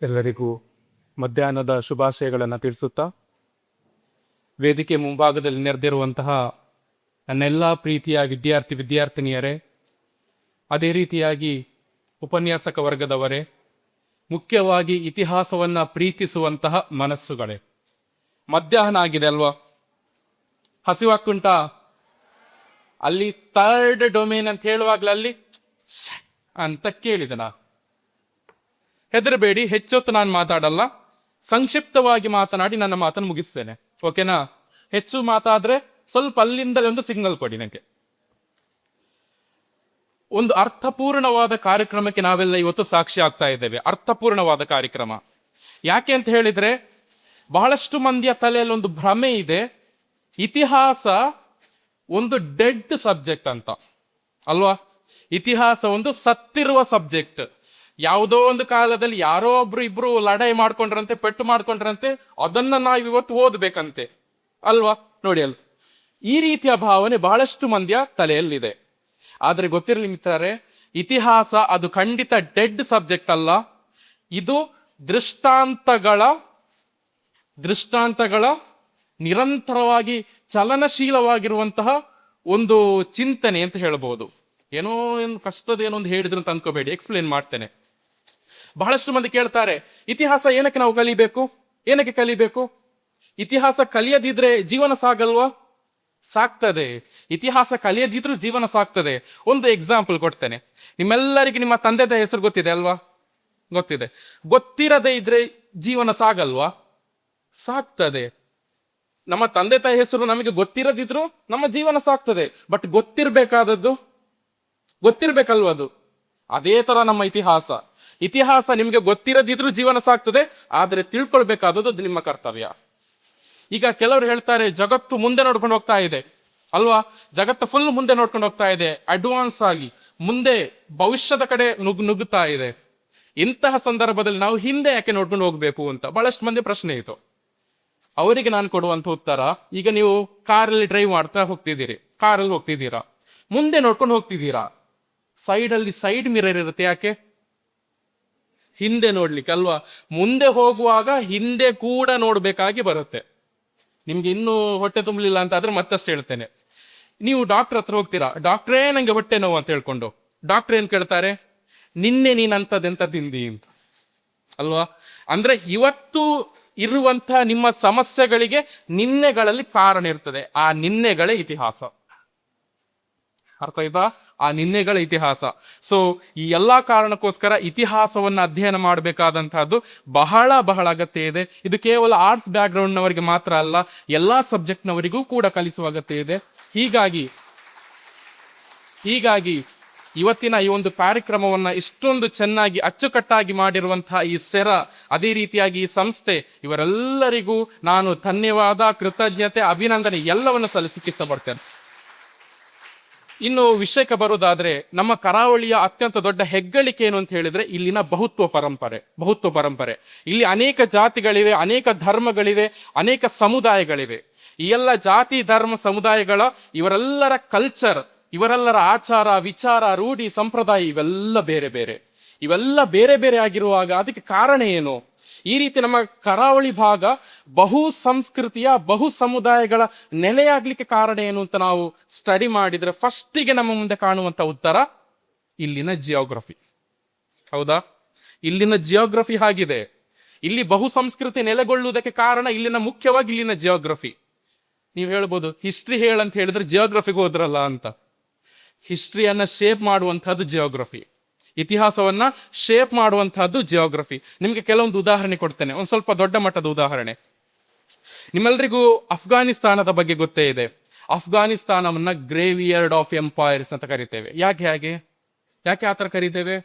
ಎಲ್ಲರಿಗೂ ಮಧ್ಯಾಹ್ನದ ಶುಭಾಶಯಗಳನ್ನು ತಿಳಿಸುತ್ತಾ, ವೇದಿಕೆ ಮುಂಭಾಗದಲ್ಲಿ ನೆರೆದಿರುವಂತಹ ನನ್ನೆಲ್ಲ ಪ್ರೀತಿಯ ವಿದ್ಯಾರ್ಥಿನಿಯರೇ, ಅದೇ ರೀತಿಯಾಗಿ ಉಪನ್ಯಾಸಕ ವರ್ಗದವರೇ, ಮುಖ್ಯವಾಗಿ ಇತಿಹಾಸವನ್ನು ಪ್ರೀತಿಸುವಂತಹ ಮನಸ್ಸುಗಳೇ, ಮಧ್ಯಾಹ್ನ ಆಗಿದೆ ಅಲ್ವಾ? ಹಸಿವಾಗ್ತುಂಟಾ? ಅಲ್ಲಿ ಥರ್ಡ್ ಡೊಮೇನ್ ಅಂತ ಹೇಳುವಾಗ್ಲೂ ಅಲ್ಲಿ ಅಂತ ಕೇಳಿದೆ ನಾನು. ಹೆದರಬೇಡಿ, ಹೆಚ್ಚೊತ್ತು ನಾನು ಮಾತಾಡಲ್ಲ, ಸಂಕ್ಷಿಪ್ತವಾಗಿ ಮಾತನಾಡಿ ನನ್ನ ಮಾತನ್ನು ಮುಗಿಸ್ತೇನೆ. ಓಕೆನಾ? ಹೆಚ್ಚು ಮಾತಾದ್ರೆ ಸ್ವಲ್ಪ ಅಲ್ಲಿಂದಲೇ ಒಂದು ಸಿಗ್ನಲ್ ಕೊಡಿ ನನಗೆ. ಒಂದು ಅರ್ಥಪೂರ್ಣವಾದ ಕಾರ್ಯಕ್ರಮಕ್ಕೆ ನಾವೆಲ್ಲ ಇವತ್ತು ಸಾಕ್ಷಿ ಆಗ್ತಾ ಇದ್ದೇವೆ. ಅರ್ಥಪೂರ್ಣವಾದ ಕಾರ್ಯಕ್ರಮ ಯಾಕೆ ಅಂತ ಹೇಳಿದ್ರೆ, ಬಹಳಷ್ಟು ಮಂದಿಯ ತಲೆಯಲ್ಲಿ ಒಂದು ಭ್ರಮೆ ಇದೆ, ಇತಿಹಾಸ ಒಂದು ಡೆಡ್ ಸಬ್ಜೆಕ್ಟ್ ಅಂತ ಅಲ್ವಾ? ಇತಿಹಾಸ ಒಂದು ಸತ್ತಿರುವ ಸಬ್ಜೆಕ್ಟ್. ಯಾವುದೋ ಒಂದು ಕಾಲದಲ್ಲಿ ಯಾರೋ ಇಬ್ರು ಲಡಾಯಿ ಮಾಡ್ಕೊಂಡ್ರಂತೆ, ಪೆಟ್ಟು ಮಾಡ್ಕೊಂಡ್ರಂತೆ, ಅದನ್ನ ನಾವು ಇವತ್ತು ಓದ್ಬೇಕಂತೆ ಅಲ್ವಾ? ನೋಡಿ ಅಲ್ವ, ಈ ರೀತಿಯ ಭಾವನೆ ಬಹಳಷ್ಟು ಮಂದಿಯ ತಲೆಯಲ್ಲಿದೆ. ಆದ್ರೆ ಗೊತ್ತಿರಲಿ ಮಿತ್ರರೇ, ಇತಿಹಾಸ ಅದು ಖಂಡಿತ ಡೆಡ್ ಸಬ್ಜೆಕ್ಟ್ ಅಲ್ಲ. ಇದು ದೃಷ್ಟಾಂತಗಳ ನಿರಂತರವಾಗಿ ಚಲನಶೀಲವಾಗಿರುವಂತಹ ಒಂದು ಚಿಂತನೆ ಅಂತ ಹೇಳ್ಬೋದು. ಏನೋ ಕಷ್ಟದೇನೋ ಒಂದು ಹೇಳಿದ್ರು ಅಂತ ಅನ್ಕೋಬೇಡಿ, ಎಕ್ಸ್ಪ್ಲೇನ್ ಮಾಡ್ತೇನೆ. ಬಹಳಷ್ಟು ಮಂದಿ ಕೇಳ್ತಾರೆ, ಇತಿಹಾಸ ಏನಕ್ಕೆ ನಾವು ಕಲಿಬೇಕು? ಇತಿಹಾಸ ಕಲಿಯದಿದ್ರೆ ಜೀವನ ಸಾಗಲ್ವಾ? ಸಾಕ್ತದೆ. ಇತಿಹಾಸ ಕಲಿಯದಿದ್ರೂ ಜೀವನ ಸಾಕ್ತದೆ. ಒಂದು ಎಕ್ಸಾಂಪಲ್ ಕೊಡ್ತೇನೆ. ನಿಮ್ಮೆಲ್ಲರಿಗೆ ನಿಮ್ಮ ತಂದೆ ತಾಯಿ ಹೆಸರು ಗೊತ್ತಿದೆ ಅಲ್ವಾ? ಗೊತ್ತಿದೆ. ಗೊತ್ತಿರದೇ ಇದ್ರೆ ಜೀವನ ಸಾಗಲ್ವಾ? ಸಾಕ್ತದೆ. ನಮ್ಮ ತಂದೆ ತಾಯಿ ಹೆಸರು ನಮಗೆ ಗೊತ್ತಿರದಿದ್ರು ನಮ್ಮ ಜೀವನ ಸಾಕ್ತದೆ. ಬಟ್ ಗೊತ್ತಿರ್ಬೇಕಲ್ವ ಅದು? ಅದೇ ತರ ನಮ್ಮ ಇತಿಹಾಸ ನಿಮಗೆ ಗೊತ್ತಿರದಿದ್ರು ಜೀವನ ಸಾಕ್ತದೆ, ಆದ್ರೆ ತಿಳ್ಕೊಳ್ಬೇಕಾದದ್ದು ಅದು ನಿಮ್ಮ ಕರ್ತವ್ಯ. ಈಗ ಕೆಲವರು ಹೇಳ್ತಾರೆ, ಜಗತ್ತು ಮುಂದೆ ನೋಡ್ಕೊಂಡು ಹೋಗ್ತಾ ಇದೆ ಅಲ್ವಾ? ಜಗತ್ತು ಫುಲ್ ಮುಂದೆ ನೋಡ್ಕೊಂಡು ಹೋಗ್ತಾ ಇದೆ, ಅಡ್ವಾನ್ಸ್ ಆಗಿ ಮುಂದೆ ಭವಿಷ್ಯದ ಕಡೆ ನುಗ್ಗುತ್ತಾ ಇದೆ. ಇಂತಹ ಸಂದರ್ಭದಲ್ಲಿ ನಾವು ಹಿಂದೆ ಯಾಕೆ ನೋಡ್ಕೊಂಡು ಹೋಗ್ಬೇಕು ಅಂತ ಬಹಳಷ್ಟು ಮಂದಿ ಪ್ರಶ್ನೆ ಇತ್ತು. ಅವರಿಗೆ ನಾನು ಕೊಡುವಂತ ಉತ್ತರ, ಈಗ ನೀವು ಕಾರಲ್ಲಿ ಡ್ರೈವ್ ಮಾಡ್ತಾ ಹೋಗ್ತಿದ್ದೀರಾ, ಮುಂದೆ ನೋಡ್ಕೊಂಡು ಹೋಗ್ತಿದ್ದೀರಾ, ಸೈಡ್ ಮಿರರ್ ಇರುತ್ತೆ. ಯಾಕೆ? ಹಿಂದೆ ನೋಡ್ಲಿಕ್ಕೆ ಅಲ್ವಾ? ಮುಂದೆ ಹೋಗುವಾಗ ಹಿಂದೆ ಕೂಡ ನೋಡ್ಬೇಕಾಗಿ ಬರುತ್ತೆ. ನಿಮ್ಗೆ ಇನ್ನೂ ಹೊಟ್ಟೆ ತುಂಬಲಿಲ್ಲ ಅಂತ ಆದ್ರೆ ಮತ್ತಷ್ಟು ಹೇಳ್ತೇನೆ. ನೀವು ಡಾಕ್ಟರ್ ಹತ್ರ ಹೋಗ್ತೀರಾ, ಡಾಕ್ಟ್ರೇ ನಂಗೆ ಹೊಟ್ಟೆ ನೋವು ಅಂತ ಹೇಳ್ಕೊಂಡು, ಡಾಕ್ಟರ್ ಏನ್ ಕೇಳ್ತಾರೆ? ನಿನ್ನೆ ನೀನ್ ಅಂತದೆಂತ ತಿಂದಿ ಅಂತ ಅಲ್ವಾ? ಅಂದ್ರೆ ಇವತ್ತು ಇರುವಂತಹ ನಿಮ್ಮ ಸಮಸ್ಯೆಗಳಿಗೆ ನಿನ್ನೆಗಳಲ್ಲಿ ಕಾರಣ ಇರ್ತದೆ. ಆ ನಿನ್ನೆಗಳೇ ಇತಿಹಾಸ. ಅರ್ಥ ಆಯ್ತಾ? ಆ ನಿನ್ನೆಗಳ ಇತಿಹಾಸ. ಸೊ ಈ ಎಲ್ಲಾ ಕಾರಣಕ್ಕೋಸ್ಕರ ಇತಿಹಾಸವನ್ನು ಅಧ್ಯಯನ ಮಾಡಬೇಕಾದಂತಹದ್ದು ಬಹಳ ಅಗತ್ಯ ಇದೆ. ಇದು ಕೇವಲ ಆರ್ಟ್ಸ್ ಬ್ಯಾಕ್ ಗ್ರೌಂಡ್ ನವರಿಗೆ ಮಾತ್ರ ಅಲ್ಲ, ಎಲ್ಲಾ ಸಬ್ಜೆಕ್ಟ್ ನವರಿಗೂ ಕೂಡ ಕಲಿಸುವ ಅಗತ್ಯ ಇದೆ. ಹೀಗಾಗಿ ಇವತ್ತಿನ ಈ ಒಂದು ಕಾರ್ಯಕ್ರಮವನ್ನ ಇಷ್ಟೊಂದು ಚೆನ್ನಾಗಿ ಅಚ್ಚುಕಟ್ಟಾಗಿ ಮಾಡಿರುವಂತಹ ಈ ಸೆರ, ಅದೇ ರೀತಿಯಾಗಿ ಈ ಸಂಸ್ಥೆ, ಇವರೆಲ್ಲರಿಗೂ ನಾನು ಧನ್ಯವಾದ, ಕೃತಜ್ಞತೆ, ಅಭಿನಂದನೆ ಎಲ್ಲವನ್ನು ಸಲ್ಲಿಸಲಿಕ್ಕೆ ಇಷ್ಟಪಡ್ತೇನೆ. ಇನ್ನು ವಿಷಯಕ್ಕೆ ಬರುವುದಾದ್ರೆ, ನಮ್ಮ ಕರಾವಳಿಯ ಅತ್ಯಂತ ದೊಡ್ಡ ಹೆಗ್ಗಳಿಕೆ ಏನು ಅಂತ ಹೇಳಿದ್ರೆ ಇಲ್ಲಿನ ಬಹುತ್ವ ಪರಂಪರೆ. ಇಲ್ಲಿ ಅನೇಕ ಜಾತಿಗಳಿವೆ, ಅನೇಕ ಧರ್ಮಗಳಿವೆ, ಅನೇಕ ಸಮುದಾಯಗಳಿವೆ. ಈ ಎಲ್ಲ ಜಾತಿ ಧರ್ಮ ಸಮುದಾಯಗಳ ಇವರೆಲ್ಲರ ಕಲ್ಚರ್, ಇವರೆಲ್ಲರ ಆಚಾರ ವಿಚಾರ, ರೂಢಿ ಸಂಪ್ರದಾಯ ಇವೆಲ್ಲ ಬೇರೆ ಆಗಿರುವಾಗ ಅದಕ್ಕೆ ಕಾರಣ ಏನು? ಈ ರೀತಿ ನಮ್ಮ ಕರಾವಳಿ ಭಾಗ ಬಹು ಸಂಸ್ಕೃತಿಯ ಬಹು ಸಮುದಾಯಗಳ ನೆಲೆಯಾಗ್ಲಿಕ್ಕೆ ಕಾರಣ ಏನು ಅಂತ ನಾವು ಸ್ಟಡಿ ಮಾಡಿದ್ರೆ ಫಸ್ಟಿಗೆ ನಮ್ಮ ಮುಂದೆ ಕಾಣುವಂತ ಉತ್ತರ ಇಲ್ಲಿನ ಜಿಯೋಗ್ರಫಿ. ಹೌದಾ? ಇಲ್ಲಿನ ಜಿಯೋಗ್ರಫಿ ಆಗಿದೆ. ಇಲ್ಲಿ ಬಹು ಸಂಸ್ಕೃತಿ ನೆಲೆಗೊಳ್ಳುವುದಕ್ಕೆ ಕಾರಣ ಮುಖ್ಯವಾಗಿ ಇಲ್ಲಿನ ಜಿಯೋಗ್ರಫಿ. ನೀವು ಹೇಳ್ಬೋದು, ಹಿಸ್ಟ್ರಿ ಹೇಳಂತ ಹೇಳಿದ್ರೆ ಜಿಯೋಗ್ರಫಿಗೆ ಹೋದ್ರಲ್ಲ ಅಂತ. ಹಿಸ್ಟ್ರಿಯನ್ನ ಶೇಪ್ ಮಾಡುವಂತಹದ್ದು ಜಿಯೋಗ್ರಫಿ, ಇತಿಹಾಸವನ್ನ ಶೇಪ್ ಮಾಡುವಂತಹದ್ದು ಜಿಯೋಗ್ರಫಿ. ನಿಮ್ಗೆ ಕೆಲವೊಂದು ಉದಾಹರಣೆ ಕೊಡ್ತೇನೆ, ಒಂದು ಸ್ವಲ್ಪ ದೊಡ್ಡ ಮಟ್ಟದ ಉದಾಹರಣೆ. ನಿಮ್ಮೆಲ್ಲರಿಗೂ ಅಫ್ಘಾನಿಸ್ತಾನದ ಬಗ್ಗೆ ಗೊತ್ತೇ ಇದೆ. ಅಫ್ಘಾನಿಸ್ತಾನವನ್ನ ಗ್ರೇವಿಯರ್ಡ್ ಆಫ್ ಎಂಪೈರ್ಸ್ ಅಂತ ಕರಿತೇವೆ. ಯಾಕೆ ಆತರ ಕರಿತೇವೆ?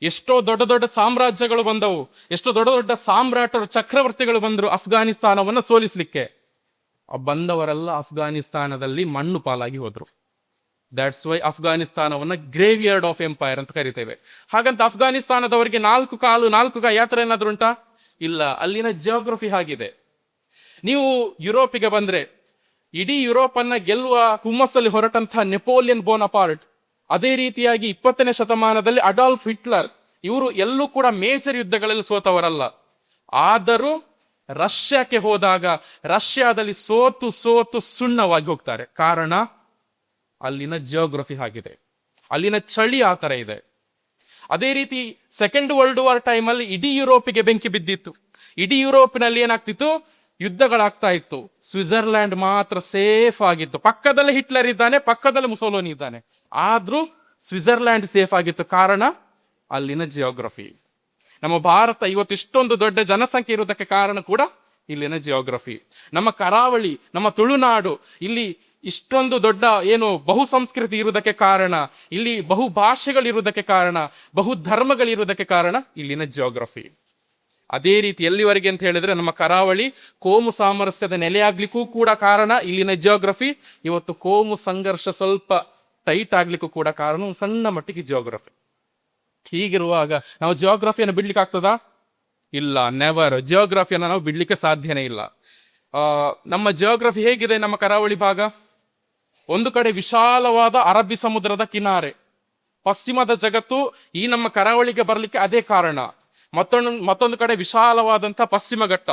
ಎಷ್ಟೋ ದೊಡ್ಡ ಸಾಮ್ರಾಜ್ಯಗಳು ಬಂದವು, ಎಷ್ಟೋ ದೊಡ್ಡ ಸಾಮ್ರಾಟರು, ಚಕ್ರವರ್ತಿಗಳು ಬಂದರು ಅಫ್ಘಾನಿಸ್ತಾನವನ್ನ ಸೋಲಿಸ್ಲಿಕ್ಕೆ. ಬಂದವರೆಲ್ಲ ಅಫ್ಘಾನಿಸ್ತಾನದಲ್ಲಿ ಮಣ್ಣು ಪಾಲಾಗಿ ಹೋದ್ರು. ದಟ್ಸ್ ವೈ ಅಫ್ಘಾನಿಸ್ತಾನವನ್ನ ಗ್ರೇವಿಯರ್ಡ್ ಆಫ್ ಎಂಪೈರ್ ಅಂತ ಕರಿತೇವೆ. ಹಾಗಂತ ಅಫ್ಘಾನಿಸ್ತಾನದವರಿಗೆ 4 ಕಾಲು 4 ಕೈ ಯಾತ್ರ ಏನಾದ್ರೂ ಉಂಟಾ? ಇಲ್ಲ. ಅಲ್ಲಿನ ಜಿಯೋಗ್ರಫಿ ಆಗಿದೆ. ನೀವು ಯುರೋಪಿಗೆ ಬಂದ್ರೆ, ಇಡೀ ಯುರೋಪ್ ಅನ್ನ ಗೆಲ್ಲುವ ಹುಮ್ಮಸ್ಸಲ್ಲಿ ಹೊರಟಂತಹ ನೆಪೋಲಿಯನ್ ಬೋನಪಾರ್ಟ್, ಅದೇ ರೀತಿಯಾಗಿ 20ನೇ ಶತಮಾನದಲ್ಲಿ ಅಡಾಲ್ಫ್ ಹಿಟ್ಲರ್, ಇವರು ಎಲ್ಲೂ ಕೂಡ ಮೇಜರ್ ಯುದ್ಧಗಳಲ್ಲಿ ಸೋತವರಲ್ಲ. ಆದರೂ ರಷ್ಯಾಕ್ಕೆ ಹೋದಾಗ ರಷ್ಯಾದಲ್ಲಿ ಸೋತು ಸೋತು ಸುಣ್ಣವಾಗಿ ಹೋಗ್ತಾರೆ. ಕಾರಣ ಅಲ್ಲಿನ ಜಿಯೋಗ್ರಫಿ ಆಗಿದೆ, ಅಲ್ಲಿನ ಚಳಿ ಆ ಥರ ಇದೆ. ಅದೇ ರೀತಿ ಸೆಕೆಂಡ್ ವರ್ಲ್ಡ್ ವಾರ್ ಟೈಮಲ್ಲಿ ಇಡೀ ಯುರೋಪಿಗೆ ಬೆಂಕಿ ಬಿದ್ದಿತ್ತು. ಇಡೀ ಯುರೋಪಿನಲ್ಲಿ ಏನಾಗ್ತಿತ್ತು, ಯುದ್ಧಗಳಾಗ್ತಾ ಇತ್ತು. ಸ್ವಿಟ್ಜರ್ಲ್ಯಾಂಡ್ ಮಾತ್ರ ಸೇಫ್ ಆಗಿತ್ತು. ಪಕ್ಕದಲ್ಲಿ ಹಿಟ್ಲರ್ ಇದ್ದಾನೆ, ಪಕ್ಕದಲ್ಲಿ ಮುಸೋಲಿನಿ ಇದ್ದಾನೆ, ಆದ್ರೂ ಸ್ವಿಟ್ಜರ್ಲ್ಯಾಂಡ್ ಸೇಫ್ ಆಗಿತ್ತು. ಕಾರಣ ಅಲ್ಲಿನ ಜಿಯೋಗ್ರಫಿ. ನಮ್ಮ ಭಾರತ ಇವತ್ತು ಇಷ್ಟೊಂದು ದೊಡ್ಡ ಜನಸಂಖ್ಯೆ ಇರುವುದಕ್ಕೆ ಕಾರಣ ಕೂಡ ಇಲ್ಲಿನ ಜಿಯೋಗ್ರಫಿ. ನಮ್ಮ ಕರಾವಳಿ, ನಮ್ಮ ತುಳುನಾಡು, ಇಲ್ಲಿ ಇಷ್ಟೊಂದು ದೊಡ್ಡ ಬಹು ಸಂಸ್ಕೃತಿ ಇರುವುದಕ್ಕೆ ಕಾರಣ, ಇಲ್ಲಿ ಬಹು ಭಾಷೆಗಳಿರುವುದಕ್ಕೆ ಕಾರಣ, ಬಹು ಧರ್ಮಗಳಿರುವುದಕ್ಕೆ ಕಾರಣ ಇಲ್ಲಿನ ಜಿಯೋಗ್ರಫಿ. ಅದೇ ರೀತಿ ಎಲ್ಲಿವರೆಗೆ ಅಂತ ಹೇಳಿದ್ರೆ, ನಮ್ಮ ಕರಾವಳಿ ಕೋಮು ಸಾಮರಸ್ಯದ ನೆಲೆಯಾಗ್ಲಿಕ್ಕೂ ಕೂಡ ಕಾರಣ ಇಲ್ಲಿನ ಜಿಯೋಗ್ರಫಿ. ಇವತ್ತು ಕೋಮು ಸಂಘರ್ಷ ಸ್ವಲ್ಪ ಟೈಟ್ ಆಗ್ಲಿಕ್ಕೂ ಕೂಡ ಕಾರಣ ಸಣ್ಣ ಮಟ್ಟಿಗೆ ಜಿಯೋಗ್ರಫಿ. ಹೀಗಿರುವಾಗ ನಾವು ಜಿಯೋಗ್ರಫಿಯನ್ನು ಬಿಡ್ಲಿಕ್ಕೆ ಆಗ್ತದಾ? ಇಲ್ಲ, ನೆವರ್. ಜಿಯೋಗ್ರಫಿಯನ್ನು ನಾವು ಬಿಡ್ಲಿಕ್ಕೆ ಸಾಧ್ಯನೇ ಇಲ್ಲ. ನಮ್ಮ ಜಿಯೋಗ್ರಫಿ ಹೇಗಿದೆ? ನಮ್ಮ ಕರಾವಳಿ ಭಾಗ ಒಂದು ಕಡೆ ವಿಶಾಲವಾದ ಅರಬ್ಬಿ ಸಮುದ್ರದ ಕಿನಾರೆ, ಪಶ್ಚಿಮದ ಜಗತ್ತು ಈ ನಮ್ಮ ಕರಾವಳಿಗೆ ಬರಲಿಕ್ಕೆ ಅದೇ ಕಾರಣ. ಮತ್ತೊಂದು ಕಡೆ ವಿಶಾಲವಾದಂಥ ಪಶ್ಚಿಮ ಘಟ್ಟ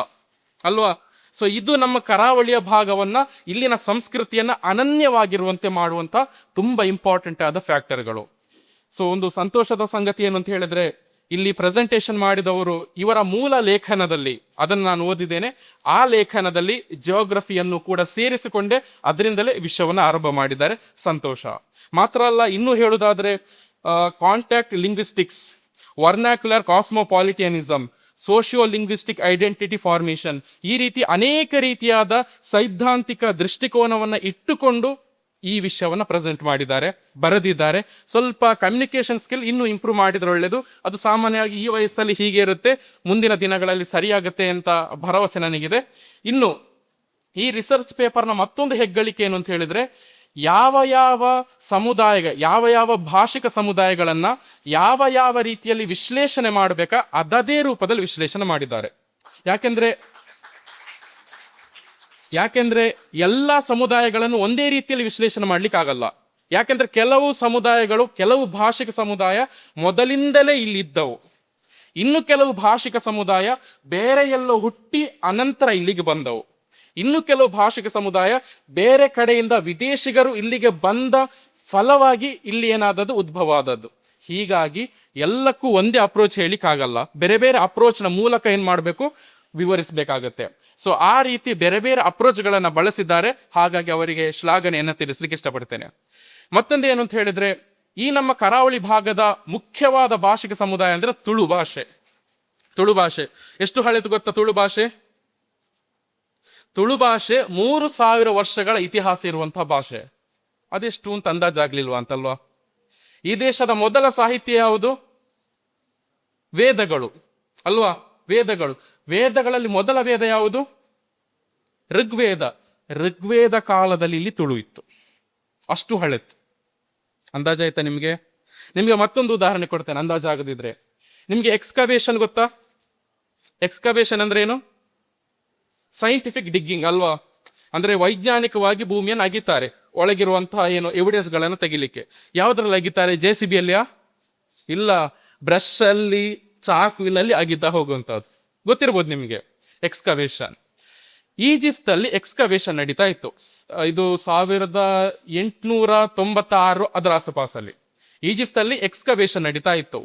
ಅಲ್ವಾ? ಸೊ ಇದು ನಮ್ಮ ಕರಾವಳಿಯ ಭಾಗವನ್ನ, ಇಲ್ಲಿನ ಸಂಸ್ಕೃತಿಯನ್ನ ಅನನ್ಯವಾಗಿರುವಂತೆ ಮಾಡುವಂತ ತುಂಬಾ ಇಂಪಾರ್ಟೆಂಟ್ ಆದ ಫ್ಯಾಕ್ಟರ್ಗಳು. ಸೊ ಒಂದು ಸಂತೋಷದ ಸಂಗತಿ ಏನು ಅಂತ ಹೇಳಿದ್ರೆ, ಇಲ್ಲಿ ಪ್ರೆಸೆಂಟೇಷನ್ ಮಾಡಿದವರು ಇವರ ಮೂಲ ಲೇಖನದಲ್ಲಿ, ಅದನ್ನು ನಾನು ಓದಿದ್ದೇನೆ, ಆ ಲೇಖನದಲ್ಲಿ ಜಿಯೋಗ್ರಫಿಯನ್ನು ಕೂಡ ಸೇರಿಸಿಕೊಂಡೇ ಅದರಿಂದಲೇ ವಿಷಯವನ್ನು ಆರಂಭ ಮಾಡಿದ್ದಾರೆ. ಸಂತೋಷ. ಮಾತ್ರ ಅಲ್ಲ, ಇನ್ನೂ ಹೇಳುವುದಾದ್ರೆ contact linguistics, vernacular cosmopolitanism, socio linguistic identity formation, ಈ ರೀತಿ ಅನೇಕ ರೀತಿಯಾದ ಸೈದ್ಧಾಂತಿಕ ದೃಷ್ಟಿಕೋನವನ್ನು ಇಟ್ಟುಕೊಂಡು ಈ ವಿಷಯವನ್ನು ಪ್ರೆಸೆಂಟ್ ಮಾಡಿದ್ದಾರೆ, ಬರೆದಿದ್ದಾರೆ. ಸ್ವಲ್ಪ ಕಮ್ಯುನಿಕೇಶನ್ ಸ್ಕಿಲ್ ಇನ್ನೂ ಇಂಪ್ರೂವ್ ಮಾಡಿದ್ರೆ ಒಳ್ಳೆಯದು. ಅದು ಸಾಮಾನ್ಯವಾಗಿ ಈ ವಯಸ್ಸಲ್ಲಿ ಹೀಗೆ ಇರುತ್ತೆ, ಮುಂದಿನ ದಿನಗಳಲ್ಲಿ ಸರಿಯಾಗುತ್ತೆ ಅಂತ ಭರವಸೆ ನನಗಿದೆ. ಇನ್ನು ಈ ರಿಸರ್ಚ್ ಪೇಪರ್ನ ಮತ್ತೊಂದು ಹೆಗ್ಗಳಿಕೆ ಏನು ಅಂತ ಹೇಳಿದ್ರೆ, ಯಾವ ಯಾವ ಸಮುದಾಯ, ಯಾವ ಯಾವ ಭಾಷಿಕ ಸಮುದಾಯಗಳನ್ನ ಯಾವ ಯಾವ ರೀತಿಯಲ್ಲಿ ವಿಶ್ಲೇಷಣೆ ಮಾಡಬೇಕಾ ಅದದೇ ರೂಪದಲ್ಲಿ ವಿಶ್ಲೇಷಣೆ ಮಾಡಿದ್ದಾರೆ. ಯಾಕೆಂದ್ರೆ ಎಲ್ಲ ಸಮುದಾಯಗಳನ್ನು ಒಂದೇ ರೀತಿಯಲ್ಲಿ ವಿಶ್ಲೇಷಣೆ ಮಾಡ್ಲಿಕ್ಕೆ ಆಗಲ್ಲ. ಯಾಕೆಂದ್ರೆ ಕೆಲವು ಸಮುದಾಯಗಳು, ಕೆಲವು ಭಾಷಿಕ ಸಮುದಾಯ ಮೊದಲಿಂದಲೇ ಇಲ್ಲಿದ್ದವು, ಇನ್ನು ಕೆಲವು ಭಾಷಿಕ ಸಮುದಾಯ ಬೇರೆ ಎಲ್ಲೋ ಹುಟ್ಟಿ ಅನಂತರ ಇಲ್ಲಿಗೆ ಬಂದವು, ಇನ್ನು ಕೆಲವು ಭಾಷಿಕ ಸಮುದಾಯ ಬೇರೆ ಕಡೆಯಿಂದ ವಿದೇಶಿಗರು ಇಲ್ಲಿಗೆ ಬಂದ ಫಲವಾಗಿ ಇಲ್ಲಿ ಏನಾದದ್ದು ಉದ್ಭವ ಆದದ್ದು. ಹೀಗಾಗಿ ಎಲ್ಲಕ್ಕೂ ಒಂದೇ ಅಪ್ರೋಚ್ ಹೇಳಿಕ್ಕಾಗಲ್ಲ, ಬೇರೆ ಬೇರೆ ಅಪ್ರೋಚ್ನ ಮೂಲಕ ಏನ್ ಮಾಡಬೇಕು, ವಿವರಿಸಬೇಕಾಗತ್ತೆ. ಸೊ ಆ ರೀತಿ ಬೇರೆ ಬೇರೆ ಅಪ್ರೋಚ್ಗಳನ್ನ ಬಳಸಿದ್ದಾರೆ. ಹಾಗಾಗಿ ಅವರಿಗೆ ಶ್ಲಾಘನೆಯನ್ನು ತಿಳಿಸ್ಲಿಕ್ಕೆ ಇಷ್ಟಪಡ್ತೇನೆ. ಮತ್ತೊಂದು ಏನು ಅಂತ ಹೇಳಿದ್ರೆ, ಈ ನಮ್ಮ ಕರಾವಳಿ ಭಾಗದ ಮುಖ್ಯವಾದ ಭಾಷಿಕ ಸಮುದಾಯ ಅಂದ್ರೆ ತುಳು ಭಾಷೆ. ತುಳು ಭಾಷೆ ಎಷ್ಟು ಹಳೆದು ಗೊತ್ತಾ? ತುಳು ಭಾಷೆ 3000 ವರ್ಷಗಳ ಇತಿಹಾಸ ಇರುವಂತಹ ಭಾಷೆ. ಅದೆಷ್ಟು ಅಂತ ಅಂದಾಜಾಗ್ಲಿಲ್ವಾ ಅಂತಲ್ವಾ? ಈ ದೇಶದ ಮೊದಲ ಸಾಹಿತ್ಯ ಯಾವುದು? ವೇದಗಳು ಅಲ್ವಾ? ವೇದಗಳಲ್ಲಿ ಮೊದಲ ವೇದ ಯಾವುದು? ಋಗ್ವೇದ ಕಾಲದಲ್ಲಿ ಇಲ್ಲಿ ತುಳು ಇತ್ತು, ಅಷ್ಟು ಹಳೆತ್ತು. ಅಂದಾಜಾಯ್ತಾ ನಿಮ್ಗೆ ಮತ್ತೊಂದು ಉದಾಹರಣೆ ಕೊಡ್ತೇನೆ, ಅಂದಾಜಾಗದಿದ್ರೆ. ನಿಮ್ಗೆ ಎಕ್ಸ್ಕವೇಷನ್ ಗೊತ್ತಾ? ಎಕ್ಸ್ಕವೇಷನ್ ಅಂದ್ರೆ ಏನು? ಸೈಂಟಿಫಿಕ್ ಡಿಗ್ಗಿಂಗ್ ಅಲ್ವಾ? ಅಂದ್ರೆ ವೈಜ್ಞಾನಿಕವಾಗಿ ಭೂಮಿಯನ್ನು ಅಗಿತಾರೆ, ಒಳಗಿರುವಂತಹ ಎವಿಡೆನ್ಸ್ ಗಳನ್ನು ತೆಗಿಲಿಕ್ಕೆ. ಯಾವ್ದ್ರಲ್ಲಿ ಅಗಿತಾರೆ? JCB ಅಲ್ಲಿಯಾ? ಇಲ್ಲ, ಬ್ರಷ್ ಅಲ್ಲಿ, ಚಾಕುವಿನಲ್ಲಿ ಅಗಿತಾ ಹೋಗುವಂತಹದ್ದು. ಗೊತ್ತಿರ್ಬೋದು ನಿಮಗೆ ಎಕ್ಸ್ಕವೇಷನ್. ಈಜಿಪ್ಟ್ ಅಲ್ಲಿ ಎಕ್ಸ್ಕವೇಷನ್ ನಡೀತಾ ಇತ್ತು. ಇದು 1896 ಅದರ ಆಸುಪಾಸಲ್ಲಿ ಈಜಿಪ್ಟ್ ಅಲ್ಲಿ ಎಕ್ಸ್ಕವೇಷನ್ ನಡೀತಾ ಇತ್ತು.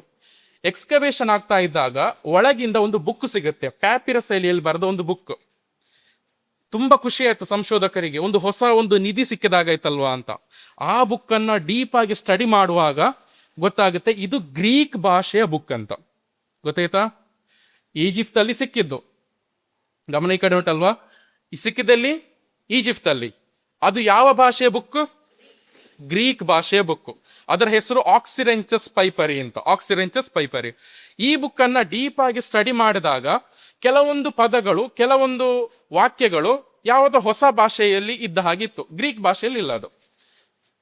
ಎಕ್ಸ್ಕವೇಷನ್ ಆಗ್ತಾ ಇದ್ದಾಗ ಒಳಗಿಂದ ಒಂದು ಬುಕ್ ಸಿಗುತ್ತೆ, ಪ್ಯಾಪಿರಸ್ ಶೈಲಿಯಲ್ಲಿ ಬರೆದ ಒಂದು ಬುಕ್. ತುಂಬಾ ಖುಷಿ ಆಯ್ತು ಸಂಶೋಧಕರಿಗೆ, ಹೊಸ ನಿಧಿ ಸಿಕ್ಕಿದಾಗಾಯ್ತಲ್ವಾ ಅಂತ. ಆ ಬುಕ್ ಅನ್ನ ಡೀಪ್ ಆಗಿ ಸ್ಟಡಿ ಮಾಡುವಾಗ ಗೊತ್ತಾಗುತ್ತೆ ಇದು ಗ್ರೀಕ್ ಭಾಷೆಯ ಬುಕ್ ಅಂತ. ಗೊತ್ತಾಯ್ತಾ? ಈಜಿಪ್ಟ್ ಅಲ್ಲಿ ಸಿಕ್ಕಿದ್ದು, ಗಮನ ಈ ಕಡೆ ಉಂಟಲ್ವಾ? ಈ ಸಿಕ್ಕಿದಲ್ಲಿ ಈಜಿಪ್ಟ್ ಅಲ್ಲಿ. ಅದು ಯಾವ ಭಾಷೆಯ ಬುಕ್? ಗ್ರೀಕ್ ಭಾಷೆಯ ಬುಕ್. ಅದರ ಹೆಸರು ಆಕ್ಸಿರೆಂಚಸ್ ಪೈಪರಿ ಅಂತ. ಆಕ್ಸಿರೆಂಚಸ್ ಪೈಪರಿ. ಈ ಬುಕ್ ಅನ್ನ ಡೀಪ್ ಆಗಿ ಸ್ಟಡಿ ಮಾಡಿದಾಗ ಕೆಲವೊಂದು ಪದಗಳು, ಕೆಲವೊಂದು ವಾಕ್ಯಗಳು ಯಾವುದೋ ಹೊಸ ಭಾಷೆಯಲ್ಲಿ ಇದ್ದ ಹಾಗಿತ್ತು, ಗ್ರೀಕ್ ಭಾಷೆಯಲ್ಲಿ ಇಲ್ಲ. ಅದು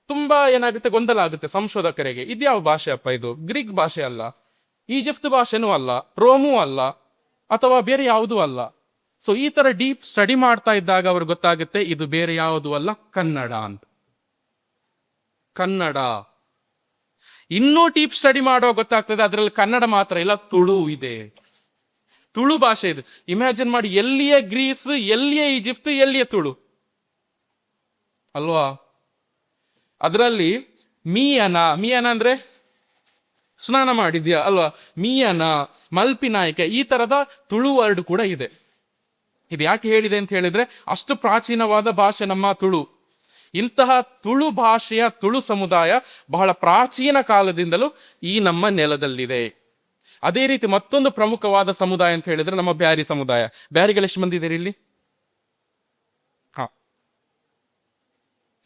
ತುಂಬಾ ಏನಾಗುತ್ತೆ, ಗೊಂದಲ ಆಗುತ್ತೆ ಸಂಶೋಧಕರಿಗೆ. ಇದ್ಯಾವ ಭಾಷೆ ಅಪ್ಪ ಇದು? ಗ್ರೀಕ್ ಭಾಷೆ ಅಲ್ಲ, ಈಜಿಪ್ಟ್ ಭಾಷೆನೂ ಅಲ್ಲ, ರೋಮೂ ಅಲ್ಲ, ಅಥವಾ ಬೇರೆ ಯಾವುದೂ ಅಲ್ಲ. ಸೊ ಈ ತರ ಡೀಪ್ ಸ್ಟಡಿ ಮಾಡ್ತಾ ಇದ್ದಾಗ ಅವ್ರಿಗೆ ಗೊತ್ತಾಗುತ್ತೆ ಇದು ಬೇರೆ ಯಾವುದೂ ಅಲ್ಲ, ಕನ್ನಡ ಅಂತ. ಕನ್ನಡ. ಇನ್ನೂ ಡೀಪ್ ಸ್ಟಡಿ ಮಾಡುವಾಗ ಗೊತ್ತಾಗ್ತದೆ ಅದರಲ್ಲಿ ಕನ್ನಡ ಮಾತ್ರ ಇಲ್ಲ, ತುಳು ಇದೆ. ತುಳು ಭಾಷೆ ಇದೆ. ಇಮ್ಯಾಜಿನ್ ಮಾಡಿ, ಎಲ್ಲಿಯ ಗ್ರೀಸ್, ಎಲ್ಲಿಯ ಈಜಿಪ್ಟ್, ಎಲ್ಲಿಯ ತುಳು ಅಲ್ವಾ. ಅದರಲ್ಲಿ ಮಿಯನ ಅಂದ್ರೆ ಸ್ನಾನ ಮಾಡಿದ್ಯಾ ಅಲ್ವಾ, ಮಿಯನ, ಮಲ್ಪಿನಾಯಕ, ಈ ತರದ ತುಳು ವರ್ಡ್ ಕೂಡ ಇದೆ. ಇದು ಯಾಕೆ ಹೇಳಿದೆ ಅಂತ ಹೇಳಿದ್ರೆ ಅಷ್ಟು ಪ್ರಾಚೀನವಾದ ಭಾಷೆ ನಮ್ಮ ತುಳು. ಇಂತಹ ತುಳು ಭಾಷೆಯ ತುಳು ಸಮುದಾಯ ಬಹಳ ಪ್ರಾಚೀನ ಕಾಲದಿಂದಲೂ ಈ ನಮ್ಮ ನೆಲದಲ್ಲಿದೆ. ಅದೇ ರೀತಿ ಮತ್ತೊಂದು ಪ್ರಮುಖವಾದ ಸಮುದಾಯ ಅಂತ ಹೇಳಿದ್ರೆ ನಮ್ಮ ಬ್ಯಾರಿ ಸಮುದಾಯ. ಬ್ಯಾರಿಗಳು ಎಷ್ಟು ಮಂದಿ ಇದ್ದೀರಿ ಇಲ್ಲಿ? ಹಾ,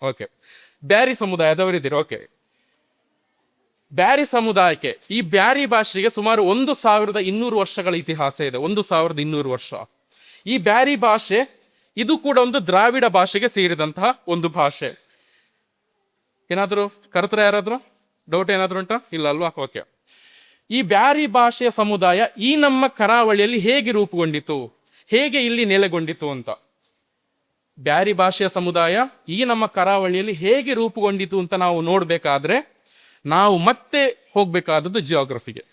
ಓಕೆ, ಬ್ಯಾರಿ ಸಮುದಾಯದವರಿದ್ದೀರಿ. ಓಕೆ, ಬ್ಯಾರಿ ಸಮುದಾಯಕ್ಕೆ, ಈ ಬ್ಯಾರಿ ಭಾಷೆಗೆ ಸುಮಾರು 1200 ವರ್ಷಗಳ ಇತಿಹಾಸ ಇದೆ. 1200 ವರ್ಷ. ಈ ಬ್ಯಾರಿ ಭಾಷೆ ಇದು ಕೂಡ ಒಂದು ದ್ರಾವಿಡ ಭಾಷೆಗೆ ಸೇರಿದಂತಹ ಒಂದು ಭಾಷೆ. ಏನಾದರೂ ಕರೆದ್ರೆ ಯಾರಾದ್ರು ಡೌಟ್ ಏನಾದ್ರು ಉಂಟಾ? ಇಲ್ಲ ಅಲ್ವಾ? ಓಕೆ. ಈ ಬ್ಯಾರಿ ಭಾಷೆಯ ಸಮುದಾಯ ಈ ನಮ್ಮ ಕರಾವಳಿಯಲ್ಲಿ ಹೇಗೆ ರೂಪುಗೊಂಡಿತು, ಹೇಗೆ ಇಲ್ಲಿ ನೆಲೆಗೊಂಡಿತು ಅಂತ, ಬ್ಯಾರಿ ಭಾಷೆಯ ಸಮುದಾಯ ಈ ನಮ್ಮ ಕರಾವಳಿಯಲ್ಲಿ ಹೇಗೆ ರೂಪುಗೊಂಡಿತು ಅಂತ ನಾವು ನೋಡ್ಬೇಕಾದ್ರೆ ನಾವು ಮತ್ತೆ ಹೋಗ್ಬೇಕಾದದ್ದು ಜಿಯೋಗ್ರಫಿಗೆ.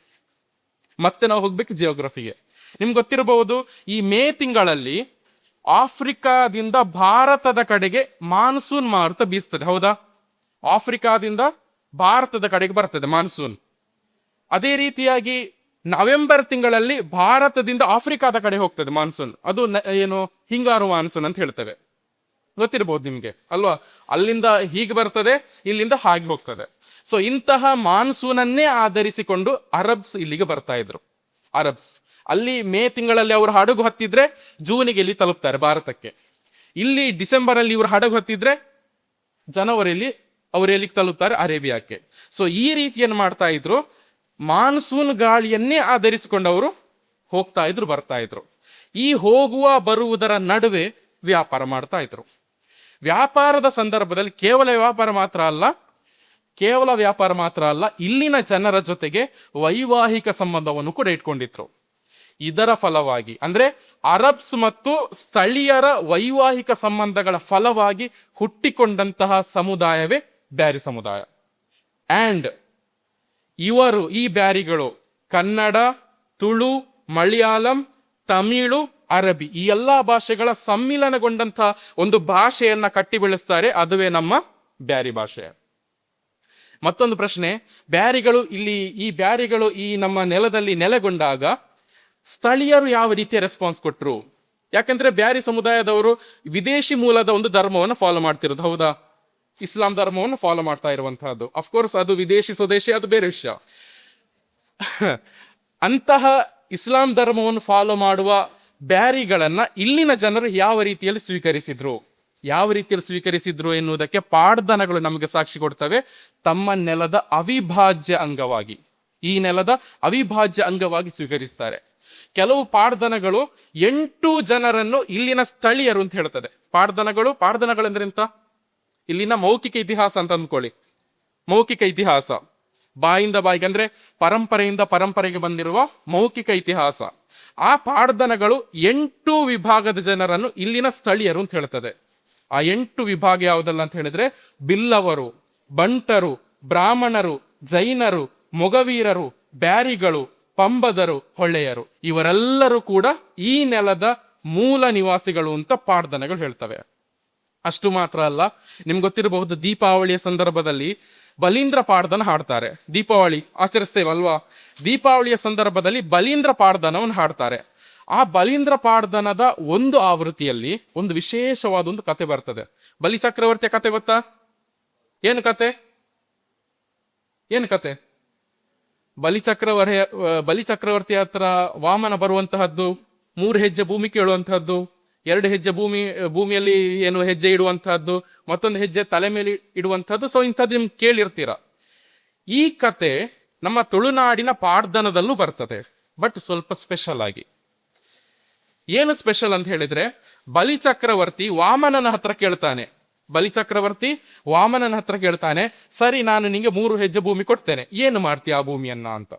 ನಿಮ್ಗೆ ಗೊತ್ತಿರಬಹುದು, ಈ ಮೇ ತಿಂಗಳಲ್ಲಿ ಆಫ್ರಿಕಾದಿಂದ ಭಾರತದ ಕಡೆಗೆ ಮಾನ್ಸೂನ್ ಮಾರುತ ಬೀಸ್ತದೆ, ಹೌದಾ? ಆಫ್ರಿಕಾದಿಂದ ಭಾರತದ ಕಡೆಗೆ ಬರ್ತದೆ ಮಾನ್ಸೂನ್. ಅದೇ ರೀತಿಯಾಗಿ ನವೆಂಬರ್ ತಿಂಗಳಲ್ಲಿ ಭಾರತದಿಂದ ಆಫ್ರಿಕಾದ ಕಡೆ ಹೋಗ್ತದೆ ಮಾನ್ಸೂನ್. ಅದು ಏನು, ಹಿಂಗಾರು ಮಾನ್ಸೂನ್ ಅಂತ ಹೇಳ್ತೇವೆ, ಗೊತ್ತಿರಬಹುದು ನಿಮ್ಗೆ ಅಲ್ವಾ. ಅಲ್ಲಿಂದ ಹೀಗೆ ಬರ್ತದೆ, ಇಲ್ಲಿಂದ ಹಾಗೆ ಹೋಗ್ತದೆ. ಸೊ ಇಂತಹ ಮಾನ್ಸೂನನ್ನೇ ಆಧರಿಸಿಕೊಂಡು ಅರಬ್ಸ್ ಇಲ್ಲಿಗೆ ಬರ್ತಾ ಇದ್ರು. ಅರಬ್ಸ್ ಅಲ್ಲಿ ಮೇ ತಿಂಗಳಲ್ಲಿ ಅವರು ಹಡಗು ಹತ್ತಿದ್ರೆ ಜೂನಿಗೆ ಇಲ್ಲಿ ತಲುಪ್ತಾರೆ ಭಾರತಕ್ಕೆ. ಇಲ್ಲಿ ಡಿಸೆಂಬರ್ ಅಲ್ಲಿ ಇವರು ಹಡಗು ಹತ್ತಿದ್ರೆ ಜನವರಿಯಲ್ಲಿ ಅವರು ಎಲ್ಲಿಗೆ ತಲುಪ್ತಾರೆ? ಅರೇಬಿಯಾಕ್ಕೆ. ಸೊ ಈ ರೀತಿಯನ್ನು ಮಾಡ್ತಾ ಇದ್ರು. ಮಾನ್ಸೂನ್ ಗಾಳಿಯನ್ನೇ ಆಧರಿಸಿಕೊಂಡು ಅವರು ಹೋಗ್ತಾ ಇದ್ರು, ಬರ್ತಾ ಇದ್ರು. ಈ ಹೋಗುವ ಬರುವುದರ ನಡುವೆ ವ್ಯಾಪಾರ ಮಾಡ್ತಾ ಇದ್ರು. ವ್ಯಾಪಾರದ ಸಂದರ್ಭದಲ್ಲಿ ಕೇವಲ ವ್ಯಾಪಾರ ಮಾತ್ರ ಅಲ್ಲ, ಇಲ್ಲಿನ ಜನರ ಜೊತೆಗೆ ವೈವಾಹಿಕ ಸಂಬಂಧವನ್ನು ಕೂಡ ಇಟ್ಕೊಂಡಿದ್ರು. ಇದರ ಫಲವಾಗಿ, ಅಂದ್ರೆ ಅರಬ್ಸ್ ಮತ್ತು ಸ್ಥಳೀಯರ ವೈವಾಹಿಕ ಸಂಬಂಧಗಳ ಫಲವಾಗಿ ಹುಟ್ಟಿಕೊಂಡಂತಹ ಸಮುದಾಯವೇ ಬ್ಯಾರಿ ಸಮುದಾಯ. ಅಂಡ್ ಇವರು, ಈ ಬ್ಯಾರಿಗಳು ಕನ್ನಡ, ತುಳು, ಮಲಯಾಳಂ, ತಮಿಳು, ಅರಬಿ ಈ ಎಲ್ಲಾ ಭಾಷೆಗಳ ಸಮ್ಮಿಲನಗೊಂಡಂತಹ ಒಂದು ಭಾಷೆಯನ್ನ ಕಟ್ಟಿ ಬೆಳೆಸ್ತಾರೆ. ಅದುವೇ ನಮ್ಮ ಬ್ಯಾರಿ ಭಾಷೆ. ಮತ್ತೊಂದು ಪ್ರಶ್ನೆ, ಈ ಬ್ಯಾರಿಗಳು ಈ ನಮ್ಮ ನೆಲದಲ್ಲಿ ನೆಲೆಗೊಂಡಾಗ ಸ್ಥಳೀಯರು ಯಾವ ರೀತಿಯ ರೆಸ್ಪಾನ್ಸ್ ಕೊಟ್ಟರು? ಯಾಕಂದ್ರೆ ಬ್ಯಾರಿ ಸಮುದಾಯದವರು ವಿದೇಶಿ ಮೂಲದ ಒಂದು ಧರ್ಮವನ್ನು ಫಾಲೋ ಮಾಡ್ತಿರೋದು, ಹೌದಾ? ಇಸ್ಲಾಂ ಧರ್ಮವನ್ನು ಫಾಲೋ ಮಾಡ್ತಾ ಇರುವಂತಹದ್ದು. ಅಫ್ಕೋರ್ಸ್ ಅದು ವಿದೇಶಿ ಸ್ವದೇಶಿ, ಅದು ಬೇರೆ ವಿಷಯ. ಅಂತಹ ಇಸ್ಲಾಂ ಧರ್ಮವನ್ನು ಫಾಲೋ ಮಾಡುವ ಬ್ಯಾರಿಗಳನ್ನ ಇಲ್ಲಿನ ಜನರು ಯಾವ ರೀತಿಯಲ್ಲಿ ಸ್ವೀಕರಿಸಿದ್ರು ಎನ್ನುವುದಕ್ಕೆ ಪಾಡ್ದನಗಳು ನಮಗೆ ಸಾಕ್ಷಿ ಕೊಡ್ತವೆ. ತಮ್ಮ ನೆಲದ ಅವಿಭಾಜ್ಯ ಅಂಗವಾಗಿ ಸ್ವೀಕರಿಸ್ತಾರೆ. ಕೆಲವು ಪಾಡ್ದನಗಳು 8 ಜನರನ್ನು ಇಲ್ಲಿನ ಸ್ಥಳೀಯರು ಅಂತ ಹೇಳ್ತದೆ. ಪಾಡ್ದನಗಳಂದ್ರೆ ಎಂತ? ಇಲ್ಲಿನ ಮೌಖಿಕ ಇತಿಹಾಸ ಅಂತ ಅಂದ್ಕೊಳ್ಳಿ. ಮೌಖಿಕ ಇತಿಹಾಸ, ಬಾಯಿಂದ ಬಾಯಿಗೆ, ಅಂದ್ರೆ ಪರಂಪರೆಯಿಂದ ಪರಂಪರೆಗೆ ಬಂದಿರುವ ಮೌಖಿಕ ಇತಿಹಾಸ. ಆ ಪಾಡ್ದನಗಳು 8 ವಿಭಾಗದ ಜನರನ್ನು ಇಲ್ಲಿನ ಸ್ಥಳೀಯರು ಅಂತ ಹೇಳ್ತದೆ. ಆ 8 ವಿಭಾಗ ಯಾವುದಲ್ಲ ಅಂತ ಹೇಳಿದ್ರೆ, ಬಿಲ್ಲವರು, ಬಂಟರು, ಬ್ರಾಹ್ಮಣರು, ಜೈನರು, ಮೊಗವೀರರು, ಬ್ಯಾರಿಗಳು, ಪಂಬದರು, ಹೊಳ್ಳೆಯರು, ಇವರೆಲ್ಲರೂ ಕೂಡ ಈ ನೆಲದ ಮೂಲ ನಿವಾಸಿಗಳು ಅಂತ ಪಾಡ್ದನಗಳು ಹೇಳ್ತವೆ. ಅಷ್ಟು ಮಾತ್ರ ಅಲ್ಲ, ನಿಮ್ಗೆ ಗೊತ್ತಿರಬಹುದು, ದೀಪಾವಳಿಯ ಸಂದರ್ಭದಲ್ಲಿ ಬಲೀಂದ್ರ ಪಾಡ್ದನ ಹಾಡ್ತಾರೆ. ದೀಪಾವಳಿ ಆಚರಿಸ್ತೇವಲ್ವಾ? ದೀಪಾವಳಿಯ ಸಂದರ್ಭದಲ್ಲಿ ಬಲೀಂದ್ರ ಪಾಡ್ದನವನ್ನು ಹಾಡ್ತಾರೆ. ಆ ಬಲೀಂದ್ರ ಪಾಡ್ದನದ ಒಂದು ಆವೃತ್ತಿಯಲ್ಲಿ ಒಂದು ವಿಶೇಷವಾದ ಒಂದು ಕತೆ ಬರ್ತದೆ. ಬಲಿ ಚಕ್ರವರ್ತಿಯ ಕತೆ ಗೊತ್ತಾ? ಏನು ಕತೆ? ಬಲಿ ಚಕ್ರವರ್ತಿ ಹತ್ರ ವಾಮನ ಬರುವಂತಹದ್ದು, 3 ಹೆಜ್ಜೆ ಭೂಮಿ ಕೇಳುವಂತಹದ್ದು, 2 ಹೆಜ್ಜೆ ಭೂಮಿಯಲ್ಲಿ ಹೆಜ್ಜೆ ಇಡುವಂತಹದ್ದು, ಮತ್ತೊಂದು ಹೆಜ್ಜೆ ತಲೆ ಮೇಲೆ ಇಡುವಂತಹದ್ದು. ಸೊ ಇಂಥದ್ದು ನಿಮ್ಗೆ ಕೇಳಿರ್ತೀರ. ಈ ಕತೆ ನಮ್ಮ ತುಳುನಾಡಿನ ಪಾಡ್ದನದಲ್ಲೂ ಬರ್ತದೆ, ಬಟ್ ಸ್ವಲ್ಪ ಸ್ಪೆಷಲ್ ಆಗಿ. ಏನು ಸ್ಪೆಷಲ್ ಅಂತ ಹೇಳಿದ್ರೆ, ಬಲಿಚಕ್ರವರ್ತಿ ವಾಮನನ ಹತ್ರ ಕೇಳ್ತಾನೆ, ಸರಿ ನಾನು ನಿಂಗೆ 3 ಹೆಜ್ಜೆ ಭೂಮಿ ಕೊಡ್ತೇನೆ, ಏನು ಮಾಡ್ತೀಯ ಆ ಭೂಮಿಯನ್ನ ಅಂತ.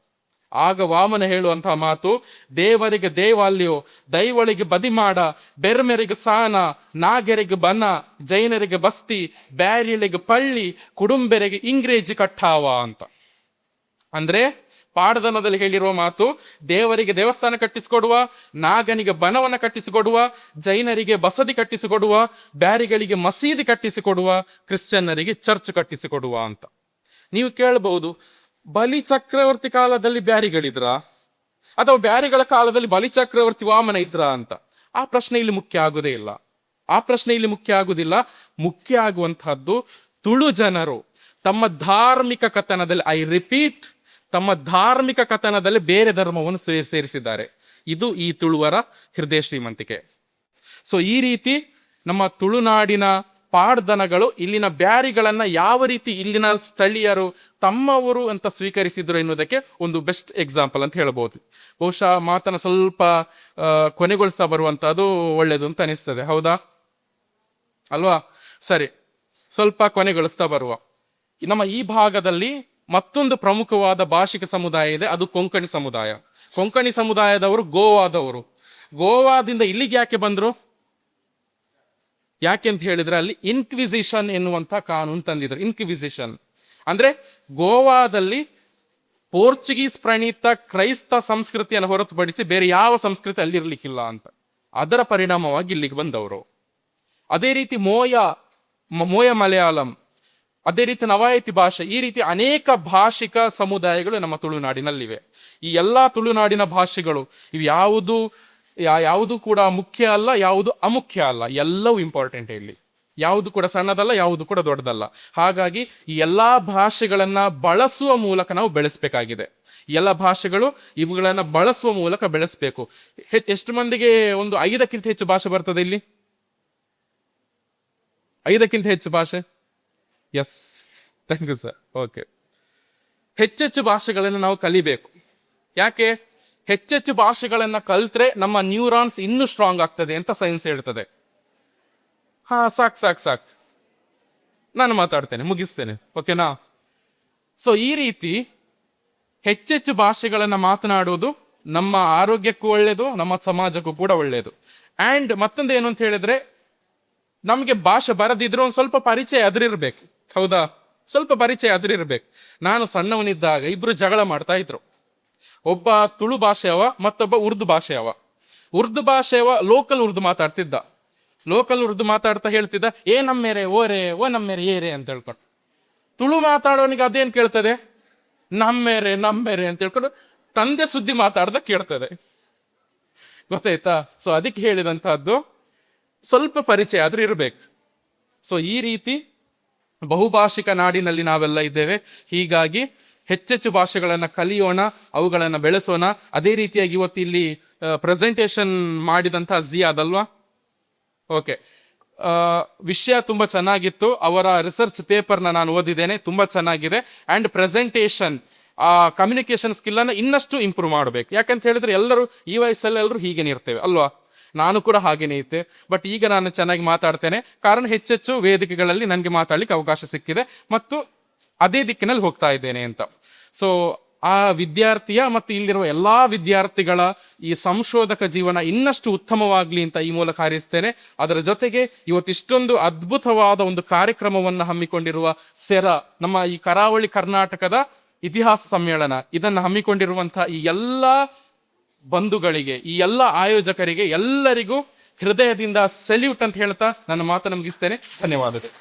ಆಗ ವಾಮನ ಹೇಳುವಂತಹ ಮಾತು, ದೇವರಿಗೆ ದೇವಾಲ್ಯೋ, ದೈವಳಿಗೆ ಬದಿಮಾಡ, ಬೆರ್ಮೆರಿಗೆ ಸಾನ, ನಾಗೆರಿಗೆ ಬನ, ಜೈನರಿಗೆ ಬಸ್ತಿ, ಬ್ಯಾರಿಳಿಗೆ ಪಳ್ಳಿ, ಕುಡುಂಬೆರಿಗೆ ಇಂಗ್ರೇಜಿ ಕಟ್ಟಾವ ಅಂತ. ಅಂದ್ರೆ ಪಾಡ್ದನದಲ್ಲಿ ಹೇಳಿರುವ ಮಾತು, ದೇವರಿಗೆ ದೇವಸ್ಥಾನ ಕಟ್ಟಿಸಿಕೊಡುವ, ನಾಗನಿಗೆ ಬನವನ್ನ ಕಟ್ಟಿಸಿಕೊಡುವ, ಜೈನರಿಗೆ ಬಸದಿ ಕಟ್ಟಿಸಿಕೊಡುವ, ಬ್ಯಾರಿಗಳಿಗೆ ಮಸೀದಿ ಕಟ್ಟಿಸಿಕೊಡುವ, ಕ್ರಿಶ್ಚಿಯನ್ನರಿಗೆ ಚರ್ಚ್ ಕಟ್ಟಿಸಿಕೊಡುವ ಅಂತ. ನೀವು ಕೇಳಬಹುದು, ಬಲಿ ಚಕ್ರವರ್ತಿ ಕಾಲದಲ್ಲಿ ಬ್ಯಾರಿಗಳಿದ್ರ ಅಥವಾ ಬ್ಯಾರಿಗಳ ಕಾಲದಲ್ಲಿ ಬಲಿ ಚಕ್ರವರ್ತಿ ವಾಮನ ಇದ್ರ ಅಂತ. ಆ ಪ್ರಶ್ನೆ ಇಲ್ಲಿ ಮುಖ್ಯ ಆಗುವುದೇ ಇಲ್ಲ. ಆ ಪ್ರಶ್ನೆ ಇಲ್ಲಿ ಮುಖ್ಯ ಆಗುವುದಿಲ್ಲ. ಮುಖ್ಯ ಆಗುವಂತಹದ್ದು ತುಳು ಜನರು ತಮ್ಮ ಧಾರ್ಮಿಕ ಕಥನದಲ್ಲಿ, ಐ ರಿಪೀಟ್, ತಮ್ಮ ಧಾರ್ಮಿಕ ಕಥನದಲ್ಲಿ ಬೇರೆ ಧರ್ಮವನ್ನು ಸೇರಿಸಿದ್ದಾರೆ. ಇದು ಈ ತುಳುವರ ಹೃದಯ ಶ್ರೀಮಂತಿಕೆ. ಸೊ ಈ ರೀತಿ ನಮ್ಮ ತುಳುನಾಡಿನ ಪಾಡ್ದನಗಳು ಇಲ್ಲಿನ ಬ್ಯಾರಿಗಳನ್ನ ಯಾವ ರೀತಿ ಇಲ್ಲಿನ ಸ್ಥಳೀಯರು ತಮ್ಮವರು ಅಂತ ಸ್ವೀಕರಿಸಿದ್ರು ಎನ್ನುವುದಕ್ಕೆ ಒಂದು ಬೆಸ್ಟ್ ಎಕ್ಸಾಂಪಲ್ ಅಂತ ಹೇಳ್ಬೋದು. ಬಹುಶಃ ಮಾತನ್ನ ಸ್ವಲ್ಪ ಕೊನೆಗೊಳಿಸ್ತಾ ಬರುವಂತಹದ್ದು ಒಳ್ಳೇದು ಅಂತ ಅನಿಸ್ತದೆ, ಹೌದಾ ಅಲ್ವಾ? ಸರಿ, ಸ್ವಲ್ಪ ಕೊನೆಗೊಳಿಸ್ತಾ ಬರುವ. ನಮ್ಮ ಈ ಭಾಗದಲ್ಲಿ ಮತ್ತೊಂದು ಪ್ರಮುಖವಾದ ಭಾಷಿಕ ಸಮುದಾಯ ಇದೆ, ಅದು ಕೊಂಕಣಿ ಸಮುದಾಯ. ಕೊಂಕಣಿ ಸಮುದಾಯದವರು ಗೋವಾದವರು. ಗೋವಾದಿಂದ ಇಲ್ಲಿಗೆ ಯಾಕೆ ಬಂದ್ರು? ಯಾಕೆ ಅಂತ ಹೇಳಿದ್ರೆ ಅಲ್ಲಿ ಇನ್ಕ್ವಿಸಿಷನ್ ಎನ್ನುವಂತ ಕಾನೂನು ತಂದಿದ್ರು. ಇನ್ಕ್ವಿಸಿಷನ್ ಅಂದ್ರೆ ಗೋವಾದಲ್ಲಿ ಪೋರ್ಚುಗೀಸ್ ಪ್ರಣೀತ ಕ್ರೈಸ್ತ ಸಂಸ್ಕೃತಿಯನ್ನು ಹೊರತುಪಡಿಸಿ ಬೇರೆ ಯಾವ ಸಂಸ್ಕೃತಿ ಅಲ್ಲಿರ್ಲಿಕ್ಕಿಲ್ಲ ಅಂತ. ಅದರ ಪರಿಣಾಮವಾಗಿ ಇಲ್ಲಿಗೆ ಬಂದವರು. ಅದೇ ರೀತಿ ಮೋಯ ಮಲಯಾಳಂ, ಅದೇ ರೀತಿ ನವಾಯತಿ ಭಾಷೆ, ಈ ರೀತಿ ಅನೇಕ ಭಾಷಿಕ ಸಮುದಾಯಗಳು ನಮ್ಮ ತುಳುನಾಡಿನಲ್ಲಿವೆ. ಈ ಎಲ್ಲಾ ತುಳುನಾಡಿನ ಭಾಷೆಗಳು ಇವು ಯಾವುದು ಕೂಡ ಮುಖ್ಯ ಅಲ್ಲ, ಯಾವುದು ಅಮುಖ್ಯ ಅಲ್ಲ, ಎಲ್ಲವೂ ಇಂಪಾರ್ಟೆಂಟ್ ಇಲ್ಲಿ. ಯಾವುದು ಕೂಡ ಸಣ್ಣದಲ್ಲ, ಯಾವುದು ಕೂಡ ದೊಡ್ಡದಲ್ಲ. ಹಾಗಾಗಿ ಈ ಎಲ್ಲಾ ಭಾಷೆಗಳನ್ನ ಬಳಸುವ ಮೂಲಕ ನಾವು ಬೆಳೆಸಬೇಕಾಗಿದೆ. ಎಲ್ಲ ಭಾಷೆಗಳು ಇವುಗಳನ್ನ ಬಳಸುವ ಮೂಲಕ ಬೆಳೆಸಬೇಕು. ಎಷ್ಟು ಮಂದಿಗೆ ಒಂದು 5ಕ್ಕಿಂತ ಹೆಚ್ಚು ಭಾಷೆ ಬರ್ತದೆ ಇಲ್ಲಿ? 5ಕ್ಕಿಂತ ಹೆಚ್ಚು ಭಾಷೆ? Yes, thank you sir. Okay, ಹೆಚ್ಚೆಚ್ಚು ಭಾಷೆಗಳನ್ನು ನಾವು ಕಲಿಬೇಕು. ಯಾಕೆ? ಹೆಚ್ಚೆಚ್ಚು ಭಾಷೆಗಳನ್ನ ಕಲ್ತ್ರೆ ನಮ್ಮ ನ್ಯೂರಾನ್ಸ್ ಇನ್ನೂ ಸ್ಟ್ರಾಂಗ್ ಆಗ್ತದೆ ಅಂತ ಸೈನ್ಸ್ ಹೇಳ್ತದೆ. ಸಾಕು, ನಾನು ಮಾತಾಡ್ತೇನೆ, ಮುಗಿಸ್ತೇನೆ, ಓಕೆನಾ? ಸೊ ಈ ರೀತಿ ಹೆಚ್ಚೆಚ್ಚು ಭಾಷೆಗಳನ್ನ ಮಾತನಾಡುವುದು ನಮ್ಮ ಆರೋಗ್ಯಕ್ಕೂ ಒಳ್ಳೆಯದು, ನಮ್ಮ ಸಮಾಜಕ್ಕೂ ಕೂಡ ಒಳ್ಳೆಯದು. ಅಂಡ್ ಮತ್ತೊಂದು ಏನು ಅಂತ ಹೇಳಿದ್ರೆ, ನಮಗೆ ಭಾಷೆ ಬರದಿದ್ರು ಒಂದು ಸ್ವಲ್ಪ ಪರಿಚಯ ಅದ್ರಿರ್ಬೇಕು, ಹೌದಾ? ಸ್ವಲ್ಪ ಪರಿಚಯ ಅದ್ರಿರ್ಬೇಕು. ನಾನು ಸಣ್ಣವನಿದ್ದಾಗ ಇಬ್ರು ಜಗಳ ಮಾಡ್ತಾ ಇದ್ರು. ಒಬ್ಬ ತುಳು ಭಾಷೆಯವ, ಮತ್ತೊಬ್ಬ ಉರ್ದು ಭಾಷೆಯವ. ಉರ್ದು ಭಾಷೆಯವ ಲೋಕಲ್ ಉರ್ದು ಮಾತಾಡ್ತಿದ್ದ. ಲೋಕಲ್ ಉರ್ದು ಮಾತಾಡ್ತಾ ಹೇಳ್ತಿದ್ದ, ಏ ನಮ್ಮೇರೆ ಓರೆ, ಓ ನಮ್ಮೇರೆ ಏರೆ ಅಂತ ಹೇಳ್ಕೊಂಡು. ತುಳು ಮಾತಾಡೋನಿಗೆ ಅದೇನ್ ಕೇಳ್ತದೆ? ನಮ್ಮೇರೆ ಅಂತ ಹೇಳ್ಕೊಂಡು ತಂದೆ ಸುದ್ದಿ ಮಾತಾಡ್ದ ಕೇಳ್ತದೆ, ಗೊತ್ತಾಯ್ತಾ? ಸೊ ಅದಕ್ಕೆ ಹೇಳಿದಂತಹದ್ದು ಸ್ವಲ್ಪ ಪರಿಚಯ ಆದ್ರೂ ಇರ್ಬೇಕು. ಸೊ ಈ ರೀತಿ ಬಹುಭಾಷಿಕ ನಾಡಿನಲ್ಲಿ ನಾವೆಲ್ಲ ಇದ್ದೇವೆ. ಹೀಗಾಗಿ ಹೆಚ್ಚೆಚ್ಚು ಭಾಷೆಗಳನ್ನು ಕಲಿಯೋಣ, ಅವುಗಳನ್ನು ಬೆಳೆಸೋಣ. ಅದೇ ರೀತಿಯಾಗಿ ಇವತ್ತು ಇಲ್ಲಿ ಪ್ರೆಸೆಂಟೇಷನ್ ಮಾಡಿದಂತಹ ಜಿಯಾದ್ ಅಲ್ವಾ? ಓಕೆ, ವಿಷಯ ತುಂಬಾ ಚೆನ್ನಾಗಿತ್ತು. ಅವರ ರಿಸರ್ಚ್ ಪೇಪರ್ನ ನಾನು ಓದಿದ್ದೇನೆ, ತುಂಬಾ ಚೆನ್ನಾಗಿದೆ. ಅಂಡ್ ಪ್ರೆಸೆಂಟೇಷನ್, ಕಮ್ಯುನಿಕೇಶನ್ ಸ್ಕಿಲ್ ಅನ್ನು ಇನ್ನಷ್ಟು ಇಂಪ್ರೂವ್ ಮಾಡಬೇಕು. ಯಾಕಂತ ಹೇಳಿದ್ರೆ ಎಲ್ಲರೂ ಈ ವಯಸ್ಸಲ್ಲಿ ಎಲ್ಲರೂ ಹೀಗೇನೆ ಇರ್ತೇವೆ ಅಲ್ವಾ? ನಾನು ಕೂಡ ಹಾಗೇನೆ ಇದ್ದೆ. ಬಟ್ ಈಗ ನಾನು ಚೆನ್ನಾಗಿ ಮಾತಾಡ್ತೇನೆ, ಕಾರಣ ಹೆಚ್ಚೆಚ್ಚು ವೇದಿಕೆಗಳಲ್ಲಿ ನನಗೆ ಮಾತಾಡ್ಲಿಕ್ಕೆ ಅವಕಾಶ ಸಿಕ್ಕಿದೆ ಮತ್ತು ಅದೇ ದಿಕ್ಕಿನಲ್ಲಿ ಹೋಗ್ತಾ ಇದ್ದೇನೆ ಅಂತ. ಸೊ ಆ ವಿದ್ಯಾರ್ಥಿಯ ಮತ್ತು ಇಲ್ಲಿರುವ ಎಲ್ಲಾ ವಿದ್ಯಾರ್ಥಿಗಳ ಈ ಸಂಶೋಧಕ ಜೀವನ ಇನ್ನಷ್ಟು ಉತ್ತಮವಾಗ್ಲಿ ಅಂತ ಈ ಮೂಲಕ ಹಾರೈಸ್ತೇನೆ. ಅದರ ಜೊತೆಗೆ ಇವತ್ತಿಷ್ಟೊಂದು ಅದ್ಭುತವಾದ ಒಂದು ಕಾರ್ಯಕ್ರಮವನ್ನು ಹಮ್ಮಿಕೊಂಡಿರುವ ಸೆರಾ, ನಮ್ಮ ಈ ಕರಾವಳಿ ಕರ್ನಾಟಕದ ಇತಿಹಾಸ ಸಮ್ಮೇಳನ, ಇದನ್ನು ಹಮ್ಮಿಕೊಂಡಿರುವಂತಹ ಈ ಎಲ್ಲ ಬಂಧುಗಳಿಗೆ, ಈ ಎಲ್ಲ ಆಯೋಜಕರಿಗೆ ಎಲ್ಲರಿಗೂ ಹೃದಯದಿಂದ ಸೆಲ್ಯೂಟ್ ಅಂತ ಹೇಳ್ತಾ ನನ್ನ ಮಾತನ್ನು ಮುಗಿಸ್ತೇನೆ. ಧನ್ಯವಾದಗಳು.